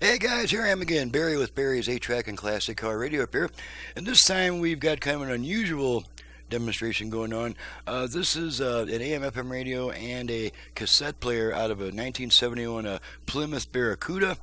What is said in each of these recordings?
Hey guys, here I am again, Barry with Barry's 8-Track and Classic Car Radio up here. And this time we've got kind of an unusual demonstration going on. This is an AM/FM radio and a cassette player out of a 1971 Plymouth Barracuda.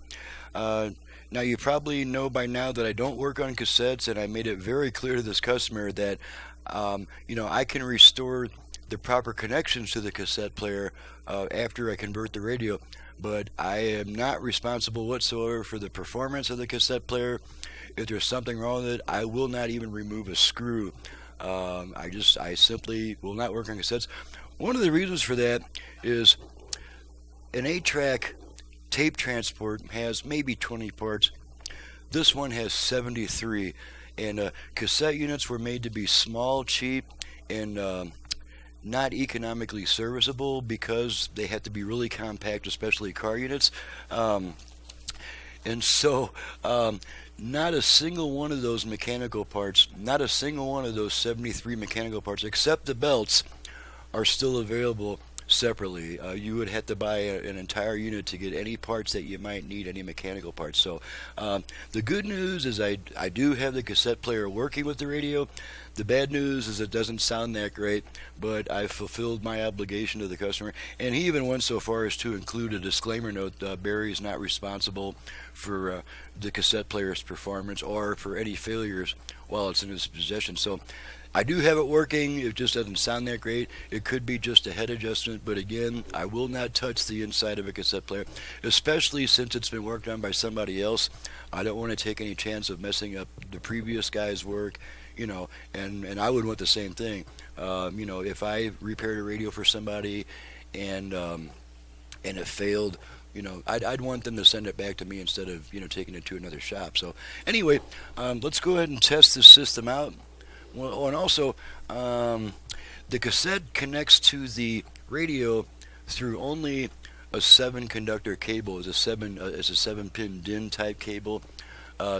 Now you probably know by now that I don't work on cassettes, and I made it very clear to this customer that I can restore the proper connections to the cassette player after I convert the radio. But I am not responsible whatsoever for the performance of the cassette player. If there's something wrong with it, I will not even remove a screw. I simply will not work on cassettes. One of the reasons for that is an 8-track tape transport has maybe 20 parts. This one has 73, and cassette units were made to be small, cheap, and not economically serviceable because they have to be really compact, especially car units. And so not a single one of those mechanical parts, not a single one of those 73 mechanical parts, except the belts, are still available separately. You would have to buy an entire unit to get any parts that you might need, any mechanical parts. So the good news is I do have the cassette player working with the radio. The bad news is it doesn't sound that great, but I've fulfilled my obligation to the customer. And he even went so far as to include a disclaimer note: Barry is not responsible for the cassette player's performance or for any failures while it's in his possession. So I do have it working. It just doesn't sound that great. It could be just a head adjustment, but again, I will not touch the inside of a cassette player, especially since it's been worked on by somebody else. I don't want to take any chance of messing up the previous guy's work, and I would want the same thing. If I repaired a radio for somebody and it failed, I'd want them to send it back to me instead of taking it to another shop. So anyway, let's go ahead and test this system out. Well, and also, the cassette connects to the radio through only a 7-conductor cable. It's a 7-pin DIN type cable.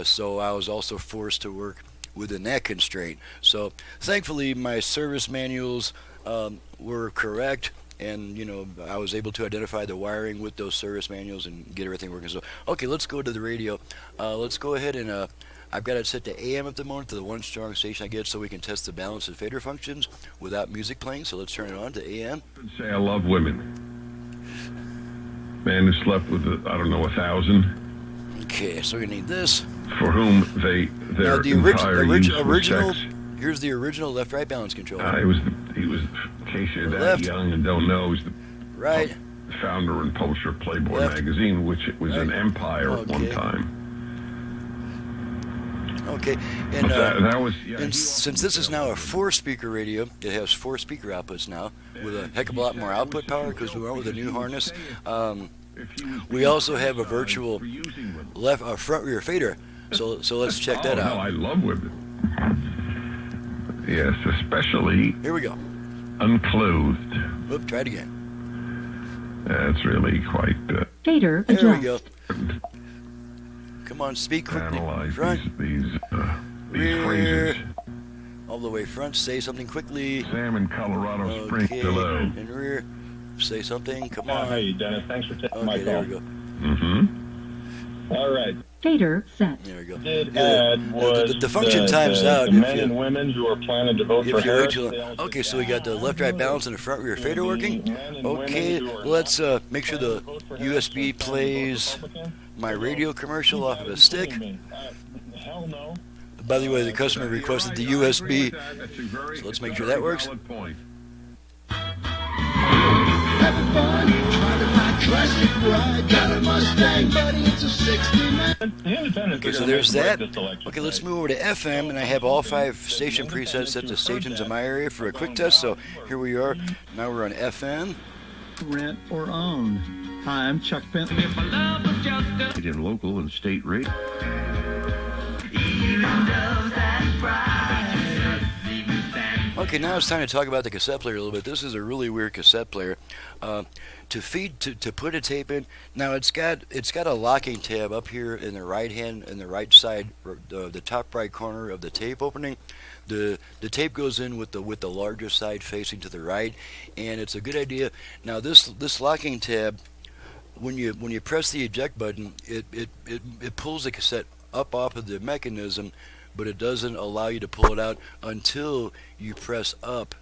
So I was also forced to work within that constraint. So thankfully, my service manuals were correct, and I was able to identify the wiring with those service manuals and get everything working. So okay, let's go to the radio. Let's go ahead and I've got it set to AM at the moment, to the one strong station I get, so we can test the balance and fader functions without music playing. So let's turn it on to AM. Say I love women. Man who slept with, 1,000. Okay, so we need this. For whom their entire original. Here's the original left-right balance controller. He was, in case you're that left, young and don't know, he was the right, founder and publisher of Playboy left, magazine, which was right, an empire at one time. Okay, and, that was, since this is now a 4-speaker radio, it has 4 speaker outputs now, with a heck of a lot more output power because we went with a new harness. We also have a virtual front rear fader, so let's check that out. No, I love women. Yes, especially. Here we go. Unclothed. Oop, try it again. That's really quite. Fader there adjust. we go. Come on, speak quickly. Analyze Front, these rear, phrases. all the way front. Say something quickly. Sam in Colorado Springs. Okay, Hello. and rear. Say something. Come on. Hey, Dennis. Thanks for taking my Okay, call. there we go. Mm-hmm. All right. Fader set. There we go. Did Yeah, add was the function times out the if men you- and women who are planning to vote for If you wait Harris. till, okay, so we got the left-right balance and the front-rear fader working. Okay, let's make sure the USB plays my radio commercial off of a stick. Hell no. By the way, the customer requested the USB, so let's make sure that works. Having fun, driving my classic ride, got a Mustang, buddy, it's a 60 Okay, so there's that. Okay, let's move over to FM, and I have all 5 station presets set to stations in my area for a quick test. So here we are. Now we're on FM. Rent or own. Hi, I'm Chuck Bentley. In local and state rate. Okay, now it's time to talk about the cassette player a little bit. This is a really weird cassette player. To put a tape in. Now it's got a locking tab up here in the right side, the top right corner of the tape opening. The tape goes in with the larger side facing to the right, and it's a good idea. Now this locking tab when you press the eject button, it pulls the cassette up off of the mechanism, but it doesn't allow you to pull it out until you press up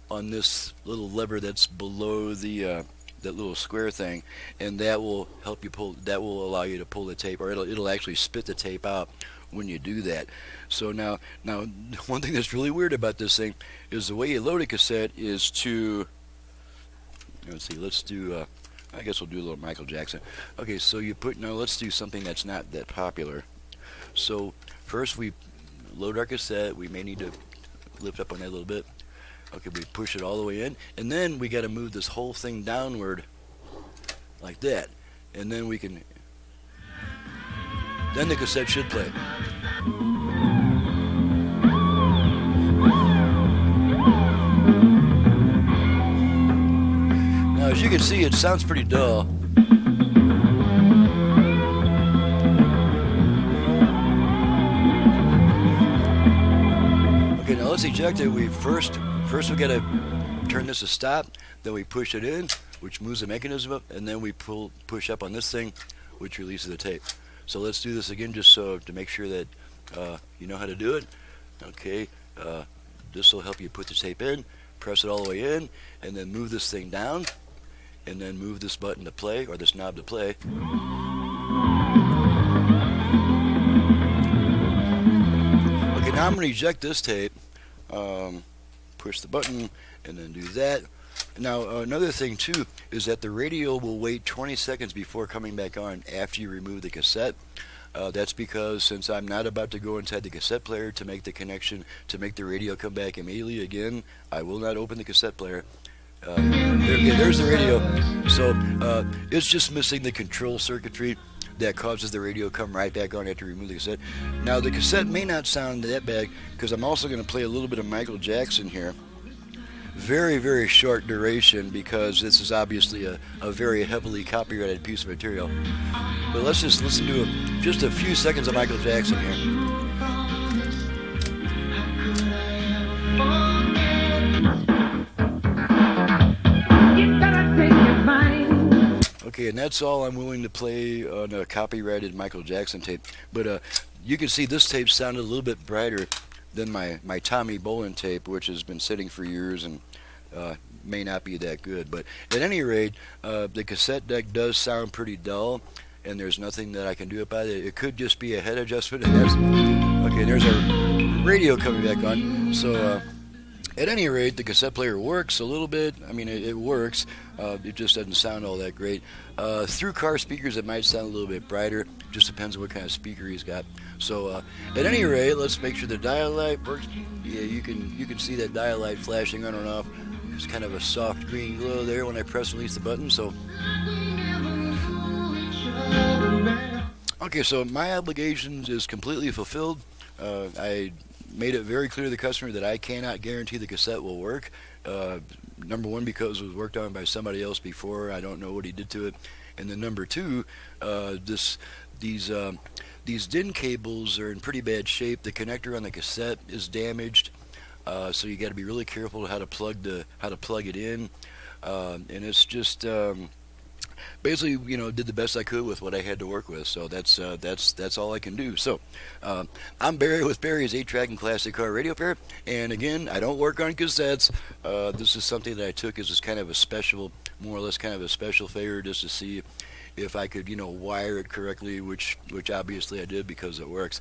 on this little lever that's below the that little square thing, and that will help you pull. That will allow you to pull the tape, or it'll actually spit the tape out when you do that. So now one thing that's really weird about this thing is the way you load a cassette is to, let's see, let's do. I guess we'll do a little Michael Jackson. Okay, so let's do something that's not that popular. So first we load our cassette. We may need to lift up on that a little bit. Okay, we push it all the way in, and then we got to move this whole thing downward like that, and then then the cassette should play. Now, as you can see, it sounds pretty dull. Okay, now let's eject it. First we gotta turn this to stop, then we push it in, which moves the mechanism up, and then we push up on this thing, which releases the tape. So let's do this again just to make sure that you know how to do it. Okay, this will help you put the tape in, press it all the way in, and then move this thing down, and then move this button to play, or this knob to play. Okay, now I'm going to eject this tape. Push the button and then do that. Now another thing too is that the radio will wait 20 seconds before coming back on after you remove the cassette. That's because since I'm not about to go inside the cassette player to make the connection to make the radio come back immediately again, I will not open the cassette player. There's the radio. So it's just missing the control circuitry that causes the radio to come right back on after you remove the cassette. Now the cassette may not sound that bad because I'm also going to play a little bit of Michael Jackson here. Very, very short duration because this is obviously a very heavily copyrighted piece of material. But let's just listen to just a few seconds of Michael Jackson here. Okay, and that's all I'm willing to play on a copyrighted Michael Jackson tape. But you can see this tape sounded a little bit brighter than my Tommy Bolin tape, which has been sitting for years and may not be that good. But at any rate, the cassette deck does sound pretty dull, and there's nothing that I can do about it. It could just be a head adjustment. And okay, there's our radio coming back on. So at any rate, the cassette player works a little bit. I mean, it works. It just doesn't sound all that great. Through car speakers, it might sound a little bit brighter. Just depends on what kind of speaker he's got. So at any rate, let's make sure the dial light works. Yeah, you can see that dial light flashing on and off. It's kind of a soft green glow there when I press and release the button. So okay, so my obligations is completely fulfilled. I made it very clear to the customer that I cannot guarantee the cassette will work. Number one, because it was worked on by somebody else before. I don't know what he did to it. And then number two, these DIN cables are in pretty bad shape. The connector on the cassette is damaged, so you got to be really careful how to plug it in. And it's just basically, did the best I could with what I had to work with. So that's all I can do. So I'm Barry with Barry's 8-Track and Classic Car Radio Repair. And again, I don't work on cassettes. This is something that I took as kind of a special, more or less kind of a special favor, just to see if I could, wire it correctly, which obviously I did because it works.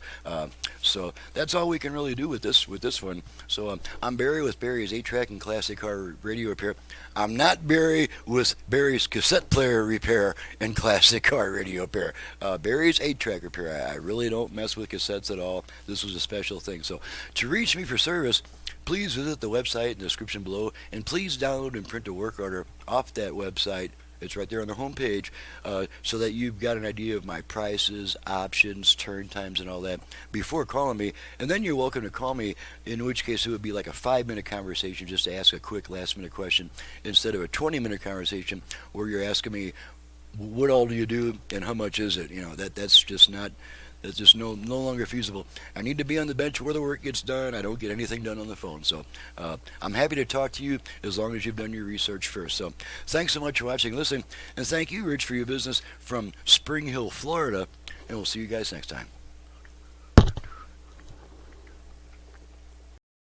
So that's all we can really do with this one. So I'm Barry with Barry's 8-Track and Classic Car Radio Repair. I'm not Barry with Barry's Cassette Player Repair and Classic Car Radio Repair. Barry's 8-Track Repair. I really don't mess with cassettes at all. This was a special thing. So to reach me for service, please visit the website in the description below, and please download and print a work order off that website. It's right there on the home page, so that you've got an idea of my prices, options, turn times, and all that before calling me. And then you're welcome to call me, in which case it would be like a 5-minute conversation just to ask a quick last-minute question instead of a 20-minute conversation where you're asking me, what all do you do and how much is it? That's just not It's just no longer feasible. I need to be on the bench where the work gets done. I don't get anything done on the phone. So I'm happy to talk to you as long as you've done your research first. So thanks so much for watching and listening. And thank you, Rich, for your business from Spring Hill, Florida. And we'll see you guys next time.